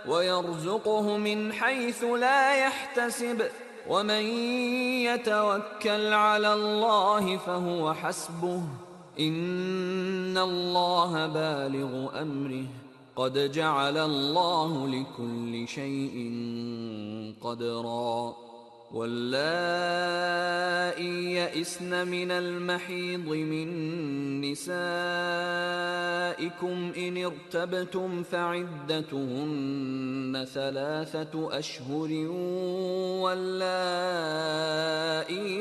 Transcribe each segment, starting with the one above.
ويرزقه من حيث لا يحتسب ومن يتوكل على الله فهو حسبه إن الله بالغ أمره قد جعل الله لكل شيء قدرا واللائي يئسن من المحيض من نسائكم إن ارتبتم فعدتهن 3 أشهر واللائي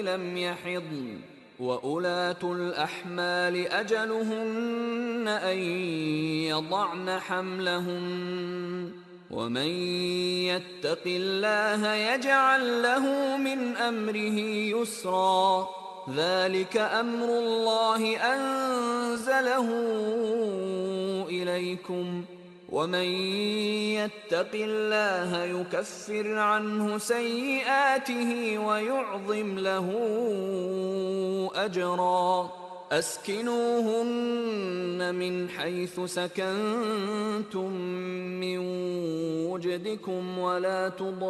لم يحضن وأولاة الأحمال أجلهن أن يضعن حملهن ومن يتق الله يجعل له من أمره يسرا ذلك أمر الله أنزله إليكم ومن يتق الله يكفر عنه سيئاته ويعظم له أجرا أسكنوهن من حيث سكنتم من وجدكم ولا تضاروهن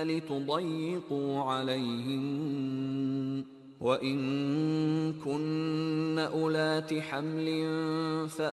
لتضيقوا عليهن وإن كن أولات حمل